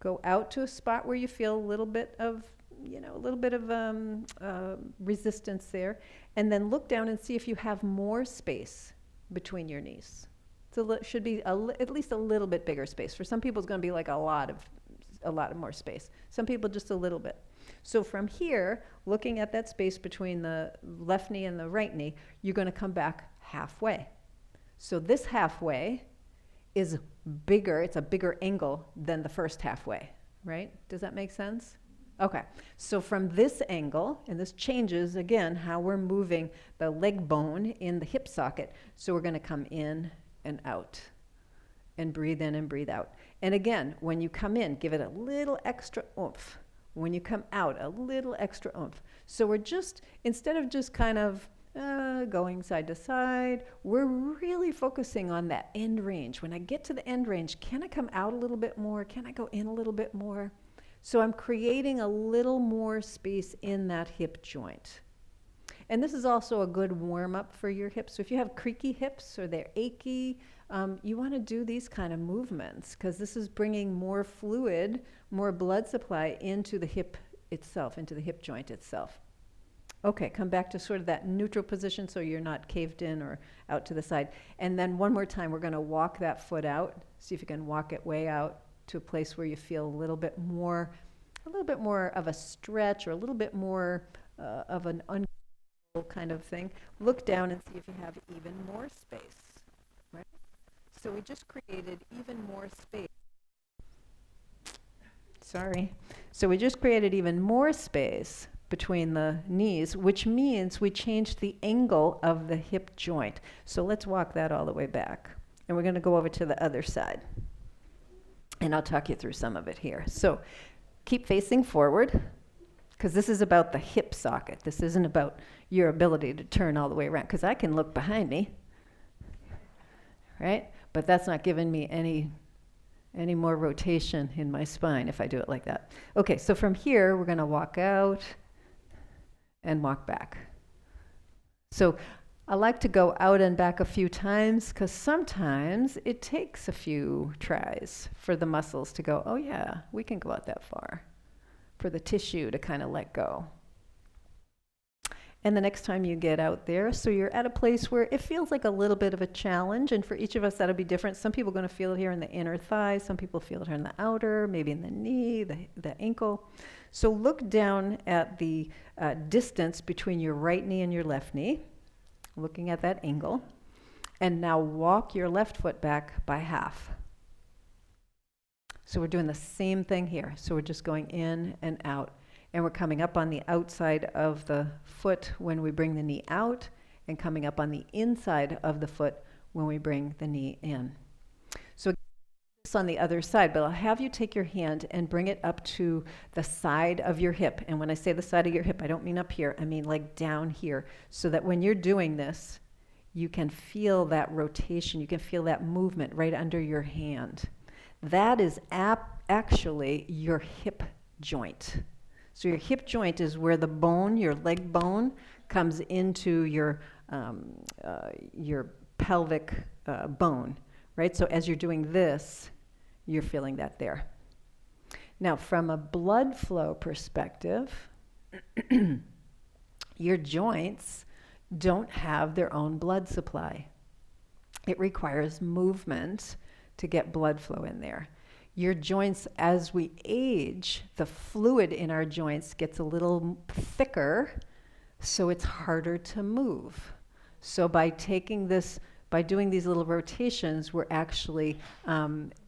Go out to a spot where you feel a little bit of, resistance there, and then look down and see if you have more space between your knees. So it should be at least a little bit bigger space. For some people, it's going to be like a lot of more space. Some people just a little bit. So from here, looking at that space between the left knee and the right knee, you're going to come back halfway. So this halfway is bigger, it's a bigger angle than the first halfway, right? Does that make sense? Okay, so from this angle, and this changes, again, how we're moving the leg bone in the hip socket. So we're going to come in and out, and breathe in and breathe out. And again, when you come in, give it a little extra oomph. When you come out, a little extra oomph. So we're just, instead of just kind of going side to side. We're really focusing on that end range. When I get to the end range, can I come out a little bit more? Can I go in a little bit more? So I'm creating a little more space in that hip joint. And this is also a good warm-up for your hips. So if you have creaky hips or they're achy, you want to do these kind of movements because this is bringing more fluid, more blood supply into the hip itself, into the hip joint itself. Okay, come back to sort of that neutral position so you're not caved in or out to the side. And then one more time, we're going to walk that foot out. See if you can walk it way out to a place where you feel a little bit more of a stretch or a little bit more of an kind of thing. Look down and see if you have even more space, right? So we just created even more space. Sorry. So we just created even more space between the knees, which means we changed the angle of the hip joint. So let's walk that all the way back. And we're going to go over to the other side. And I'll talk you through some of it here. So keep facing forward, because this is about the hip socket. This isn't about your ability to turn all the way around, because I can look behind me, right? But that's not giving me any more rotation in my spine if I do it like that. Okay, so from here, we're going to walk out and walk back. So I like to go out and back a few times because sometimes it takes a few tries for the muscles to go, oh yeah, we can go out that far, for the tissue to kind of let go. And the next time you get out there, so you're at a place where it feels like a little bit of a challenge, and for each of us that'll be different. Some people are going to feel it here in the inner thigh, some people feel it here in the outer, maybe in the knee, the ankle. So look down at the distance between your right knee and your left knee, looking at that angle, and now walk your left foot back by half. So we're doing the same thing here. So we're just going in and out. And we're coming up on the outside of the foot when we bring the knee out, and coming up on the inside of the foot when we bring the knee in. So this on the other side, but I'll have you take your hand and bring it up to the side of your hip. And when I say the side of your hip, I don't mean up here, I mean like down here, so that when you're doing this, you can feel that rotation, you can feel that movement right under your hand. That is actually your hip joint. So your hip joint is where the bone, your leg bone, comes into your pelvic bone, right? So as you're doing this, you're feeling that there. Now, from a blood flow perspective, your joints don't have their own blood supply. It requires movement to get blood flow in there. Your joints, as we age, the fluid in our joints gets a little thicker, so it's harder to move. So by doing these little rotations, we're actually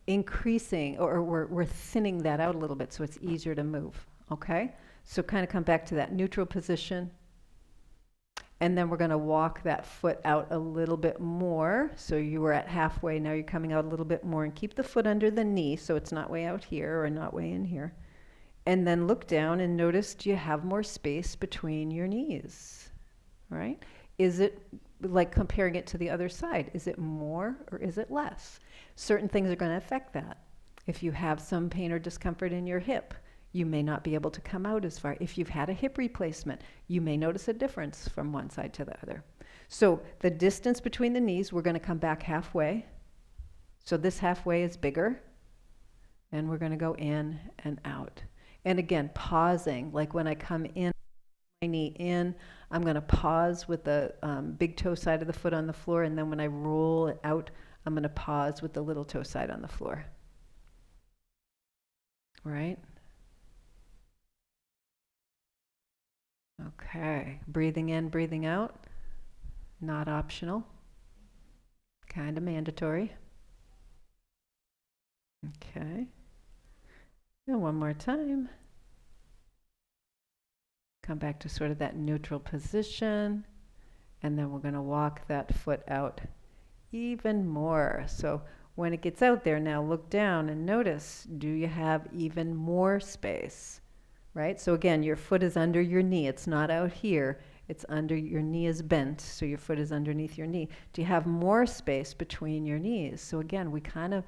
increasing, or we're thinning that out a little bit so it's easier to move, okay? So kind of come back to that neutral position. And then we're going to walk that foot out a little bit more. So you were at halfway, now you're coming out a little bit more, and keep the foot under the knee so it's not way out here or not way in here. And then look down and notice, do you have more space between your knees, right? Is it like comparing it to the other side? Is it more or is it less? Certain things are going to affect that. If you have some pain or discomfort in your hip, you may not be able to come out as far. If you've had a hip replacement, you may notice a difference from one side to the other. So the distance between the knees, we're going to come back halfway. So this halfway is bigger. And we're going to go in and out. And again, pausing, like when I come in, my knee in, I'm going to pause with the big toe side of the foot on the floor. And then when I roll it out, I'm going to pause with the little toe side on the floor. Right? Okay, breathing in, breathing out, not optional, kind of mandatory. Okay, and one more time. Come back to sort of that neutral position, and then we're going to walk that foot out even more. So when it gets out there, now look down and notice, do you have even more space? Right? So again, your foot is under your knee. It's not out here. It's under, your knee is bent, so your foot is underneath your knee. Do you have more space between your knees? So again, we kind of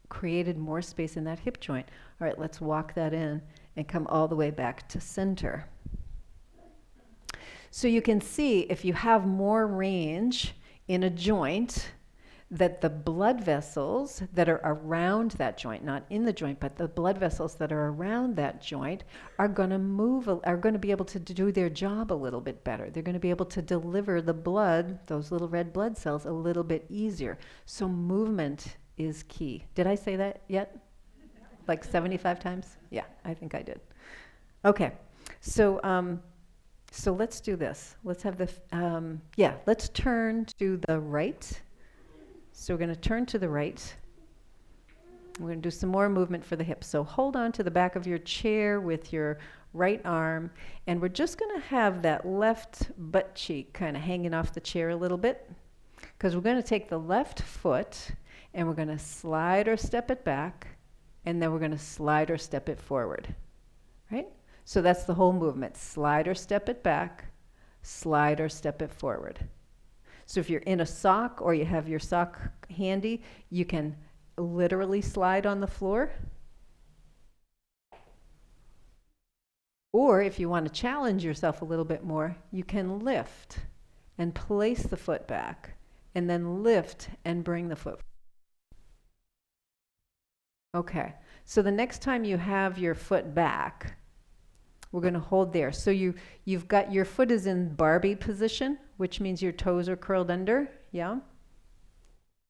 created more space in that hip joint. All right, let's walk that in and come all the way back to center. So you can see if you have more range in a joint, that the blood vessels that are around that joint, not in the joint, but the blood vessels that are around that joint are going to move, are going to be able to do their job a little bit better. They're going to be able to deliver the blood, those little red blood cells, a little bit easier. So movement is key. Did I say that yet? Like 75 times? Yeah, I think I did. Okay, so let's do this. Let's have the, let's turn to the right. So we're going to turn to the right. We're going to do some more movement for the hips. So hold on to the back of your chair with your right arm, and we're just going to have that left butt cheek kind of hanging off the chair a little bit, because we're going to take the left foot and we're going to slide or step it back, and then we're going to slide or step it forward, right? So that's the whole movement. Slide or step it back, slide or step it forward. So if you're in a sock or you have your sock handy, you can literally slide on the floor. Or if you want to challenge yourself a little bit more, you can lift and place the foot back, and then lift and bring the foot. Okay, so the next time you have your foot back, we're going to hold there. So you've got, your foot is in Barbie position, which means your toes are curled under. Yeah?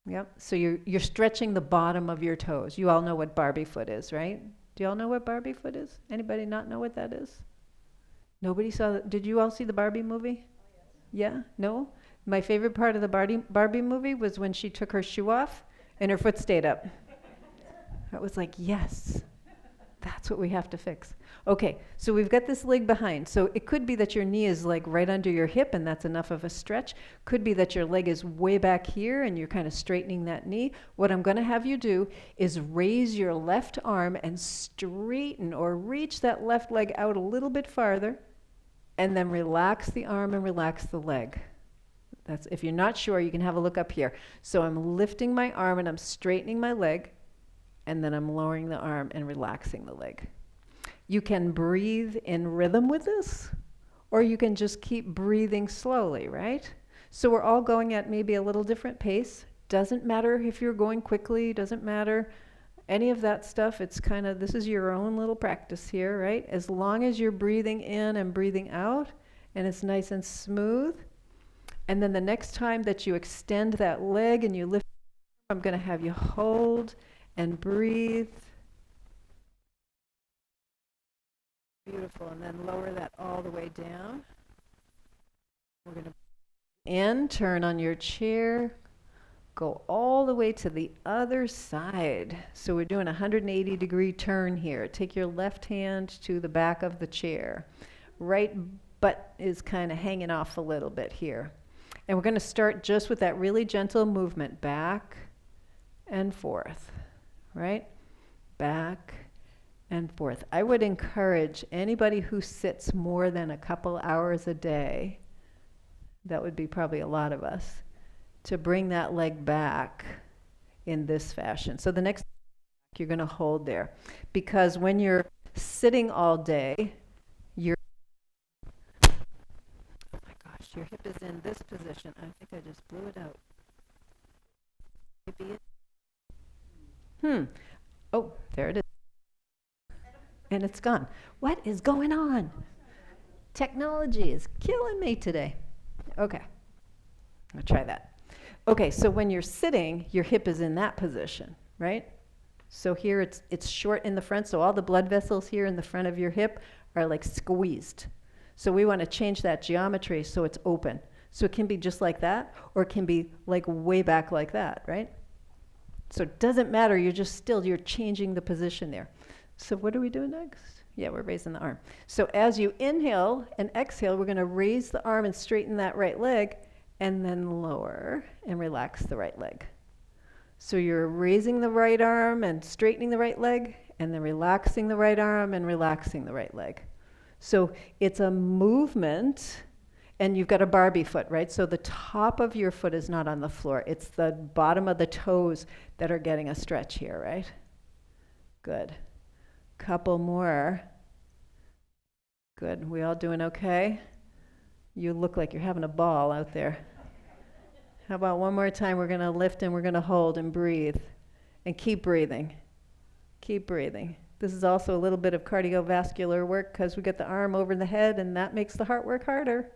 Yep. So you're stretching the bottom of your toes. You all know what Barbie foot is, right? Do you all know what Barbie foot is? Anybody not know what that is? Nobody saw did you all see the Barbie movie? Yeah? No? My favorite part of the Barbie movie was when she took her shoe off and her foot stayed up. I was like, yes. That's what we have to fix. Okay, so we've got this leg behind. So it could be that your knee is like right under your hip and that's enough of a stretch. Could be that your leg is way back here and you're kind of straightening that knee. What I'm going to have you do is raise your left arm and straighten or reach that left leg out a little bit farther, and then relax the arm and relax the leg. That's, if you're not sure, you can have a look up here. So I'm lifting my arm and I'm straightening my leg, and then I'm lowering the arm and relaxing the leg. You can breathe in rhythm with this, or you can just keep breathing slowly, right? So we're all going at maybe a little different pace. Doesn't matter if you're going quickly, doesn't matter any of that stuff. It's kind of, this is your own little practice here, right? As long as you're breathing in and breathing out, and it's nice and smooth. And then the next time that you extend that leg and you lift, I'm going to have you hold and breathe. Beautiful. And then lower that all the way down. We're going to turn on your chair, go all the way to the other side. So we're doing a 180-degree turn here. Take your left hand to the back of the chair. Right butt is kind of hanging off a little bit here. And we're going to start just with that really gentle movement, back and forth. Right? Back and forth. I would encourage anybody who sits more than a couple hours a day, that would be probably a lot of us, to bring that leg back in this fashion. So the next you're going to hold there, because when you're sitting all day, oh my gosh, your hip is in this position. I think I just blew it out. Maybe oh, there it is. And it's gone. What is going on? Technology is killing me today. Okay, I'll try that. Okay, so when you're sitting, your hip is in that position, right? So here it's short in the front, so all the blood vessels here in the front of your hip are like squeezed. So we want to change that geometry so it's open. So it can be just like that, or it can be like way back like that, right? So it doesn't matter, you're changing the position there. So what are we doing next? Yeah, we're raising the arm. So as you inhale and exhale, we're going to raise the arm and straighten that right leg, and then lower and relax the right leg. So you're raising the right arm and straightening the right leg, and then relaxing the right arm and relaxing the right leg. So it's a movement And you've got a Barbie foot, right? So the top of your foot is not on the floor. It's the bottom of the toes that are getting a stretch here, right? Good. Couple more. Good. We all doing okay? You look like you're having a ball out there. How about one more time? We're going to lift and we're going to hold and breathe. And keep breathing. Keep breathing. This is also a little bit of cardiovascular work because we get the arm over the head and that makes the heart work harder.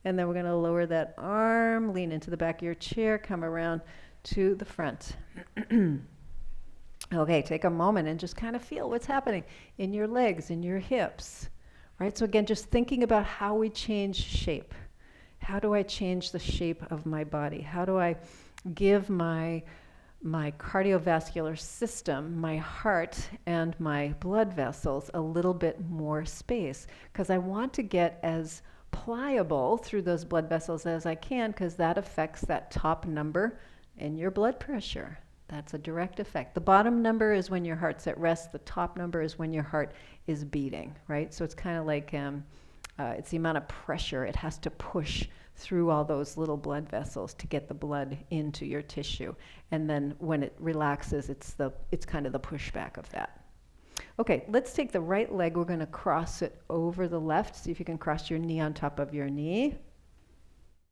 And then we're going to lower that arm, lean into the back of your chair, come around to the front. Okay, take a moment and just kind of feel what's happening in your legs, in your hips. Right? So again, just thinking about how we change shape. How do I change the shape of my body? How do I give my cardiovascular system, my heart, and my blood vessels a little bit more space? Because I want to get as pliable through those blood vessels as I can, because that affects that top number in your blood pressure. That's a direct effect. The bottom number is when your heart's at rest. The top number is when your heart is beating, right? So it's kind of like it's the amount of pressure it has to push through all those little blood vessels to get the blood into your tissue. And then when it relaxes, it's kind of the pushback of that. Okay, let's take the right leg. We're going to cross it over the left. See if you can cross your knee on top of your knee.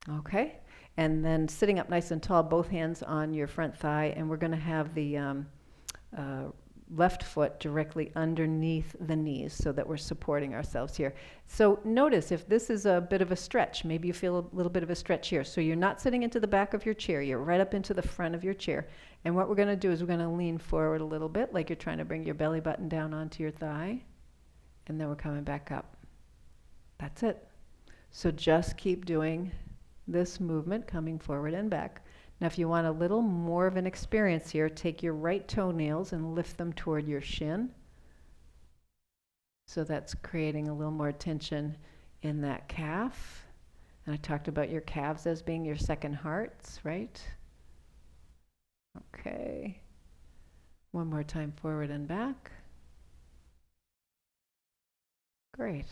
Okay. And then sitting up nice and tall, both hands on your front thigh, and we're going to have the left foot directly underneath the knees so that we're supporting ourselves here. So notice if this is a bit of a stretch, maybe you feel a little bit of a stretch here. So you're not sitting into the back of your chair, you're right up into the front of your chair. And what we're going to do is we're going to lean forward a little bit, like you're trying to bring your belly button down onto your thigh. And then we're coming back up. That's it. So just keep doing this movement, coming forward and back. Now, if you want a little more of an experience here, take your right toenails and lift them toward your shin. So that's creating a little more tension in that calf. And I talked about your calves as being your second hearts, right? Okay. One more time, forward and back. Great.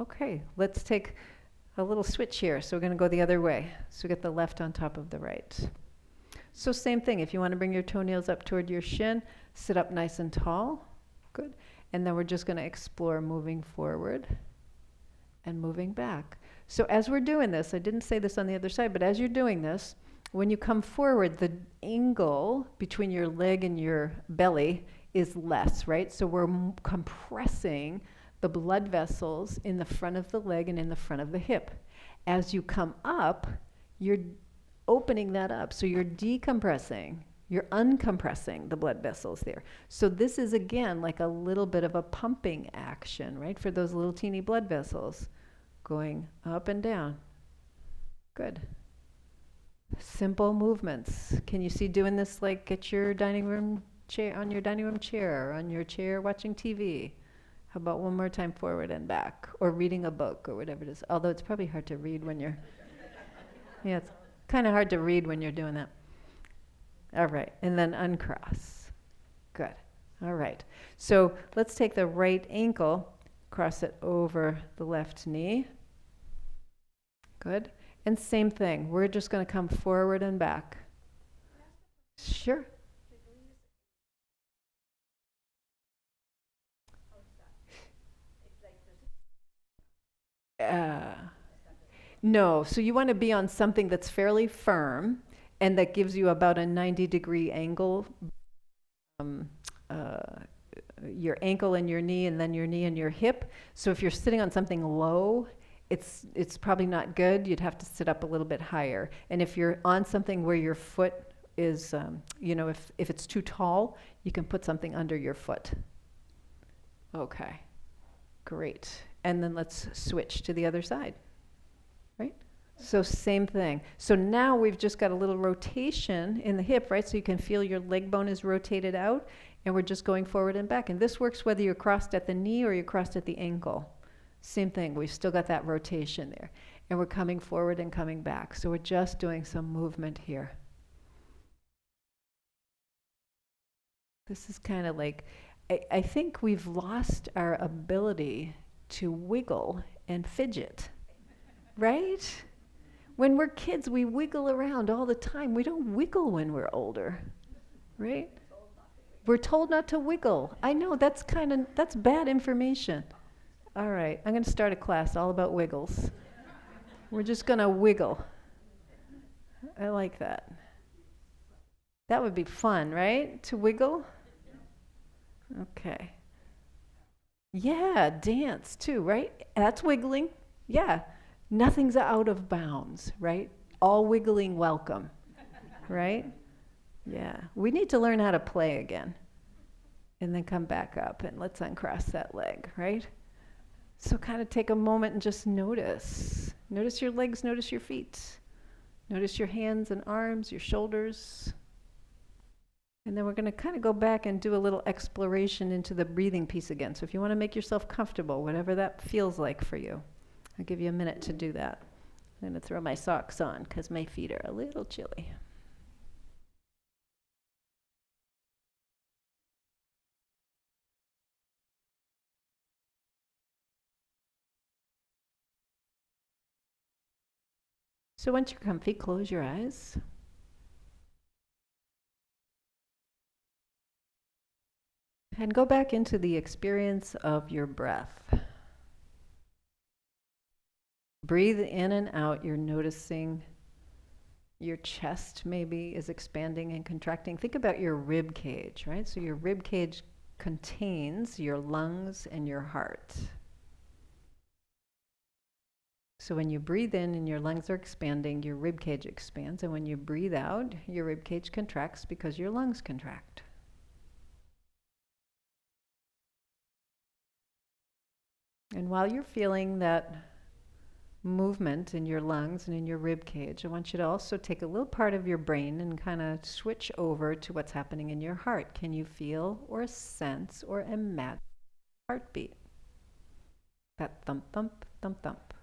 Okay, let's take a little switch here. So we're going to go the other way. So we get the left on top of the right. So same thing. If you want to bring your toenails up toward your shin, sit up nice and tall. Good. And then we're just going to explore moving forward and moving back. So as we're doing this, I didn't say this on the other side, but as you're doing this, when you come forward, the angle between your leg and your belly is less, right? So we're compressing the blood vessels in the front of the leg and in the front of the hip. As you come up, you're opening that up. So you're decompressing, you're uncompressing the blood vessels there. So this is again like a little bit of a pumping action, right? For those little teeny blood vessels going up and down. Good. Simple movements. Can you see doing this like at your dining room chair, on your dining room chair, or on your chair watching TV? How about one more time, forward and back, or reading a book, or whatever it is. Although it's probably hard to read when you're, yeah, it's kind of hard to read when you're doing that. All right, and then uncross. Good. All right. So let's take the right ankle, cross it over the left knee. Good. And same thing. We're just going to come forward and back. Sure. No, so you want to be on something that's fairly firm and that gives you about a 90-degree angle. Your ankle and your knee, and then your knee and your hip. So if you're sitting on something low, it's probably not good. You'd have to sit up a little bit higher. And if you're on something where your foot is, if it's too tall, you can put something under your foot. Okay, great. And then let's switch to the other side, right? So same thing. So now we've just got a little rotation in the hip, right? So you can feel your leg bone is rotated out, and we're just going forward and back. And this works whether you're crossed at the knee or you're crossed at the ankle. Same thing, we've still got that rotation there. And we're coming forward and coming back. So we're just doing some movement here. This is kind of like, I think we've lost our ability to wiggle and fidget. right? When we're kids, we wiggle around all the time. We don't wiggle when we're older, right? We're told not to wiggle. I know, that's bad information. All right, I'm going to start a class all about wiggles. We're just going to wiggle. I like that. That would be fun, right? To wiggle? Okay. Yeah, dance too, right? That's wiggling. Yeah. Nothing's out of bounds, right? All wiggling welcome, right? Yeah. We need to learn how to play again. And then come back up and let's uncross that leg, right? So kind of take a moment and just notice. Notice your legs, notice your feet. Notice your hands and arms, your shoulders. And then we're going to kind of go back and do a little exploration into the breathing piece again. So if you want to make yourself comfortable, whatever that feels like for you, I'll give you a minute to do that. I'm going to throw my socks on because my feet are a little chilly. So once you're comfy, close your eyes. And go back into the experience of your breath. Breathe in and out. You're noticing your chest maybe is expanding and contracting. Think about your rib cage, right? So your rib cage contains your lungs and your heart. So when you breathe in and your lungs are expanding, your rib cage expands. And when you breathe out, your rib cage contracts because your lungs contract. And while you're feeling that movement in your lungs and in your rib cage, I want you to also take a little part of your brain and kind of switch over to what's happening in your heart. Can you feel or sense or imagine heartbeat? That thump, thump, thump, thump.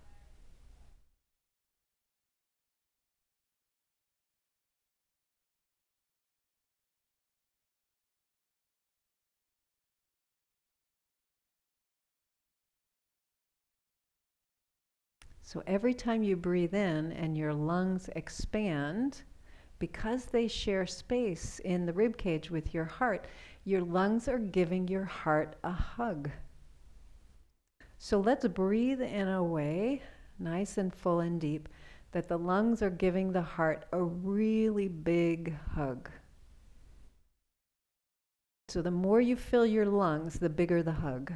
So every time you breathe in and your lungs expand, because they share space in the rib cage with your heart, your lungs are giving your heart a hug. So let's breathe in a way, nice and full and deep, that the lungs are giving the heart a really big hug. So the more you fill your lungs, the bigger the hug.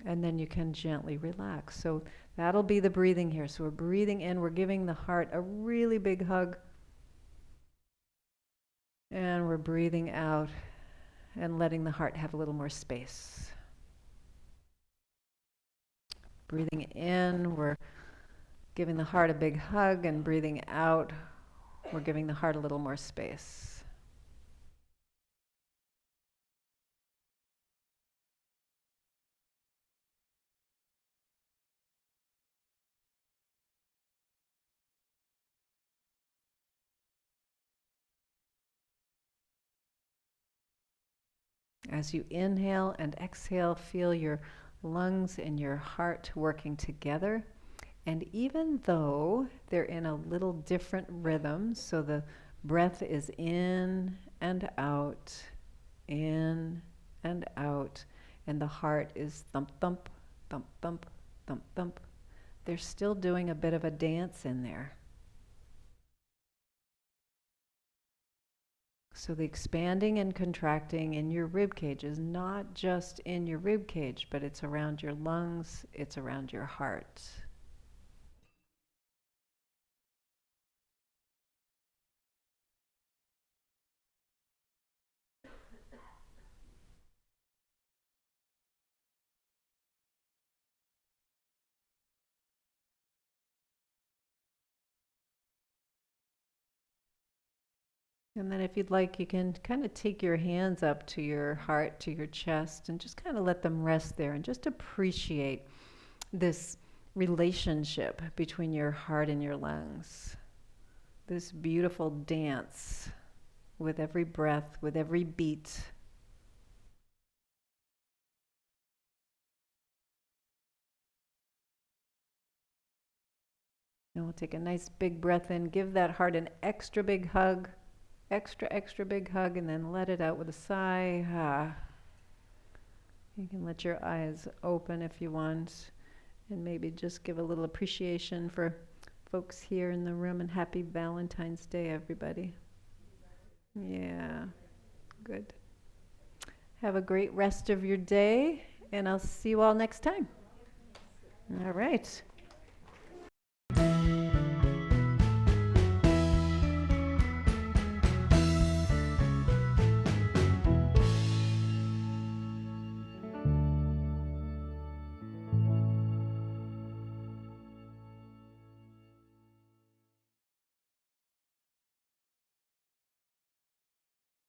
And then you can gently relax. So that'll be the breathing here. So we're breathing in, we're giving the heart a really big hug. And we're breathing out and letting the heart have a little more space. Breathing in, we're giving the heart a big hug, and breathing out, we're giving the heart a little more space. As you inhale and exhale, feel your lungs and your heart working together. And even though they're in a little different rhythm, so the breath is in and out, and the heart is thump, thump, thump, thump, thump, thump, they're still doing a bit of a dance in there. So the expanding and contracting in your rib cage is not just in your rib cage, but it's around your lungs, it's around your heart. And then if you'd like, you can kind of take your hands up to your heart, to your chest, and just kind of let them rest there and just appreciate this relationship between your heart and your lungs. This beautiful dance with every breath, with every beat. And we'll take a nice big breath in. Give that heart an extra big hug. Extra, extra big hug, and then let it out with a sigh. Ah. You can let your eyes open if you want, and maybe just give a little appreciation for folks here in the room, and happy Valentine's Day, everybody. Yeah, good. Have a great rest of your day, and I'll see you all next time. All right.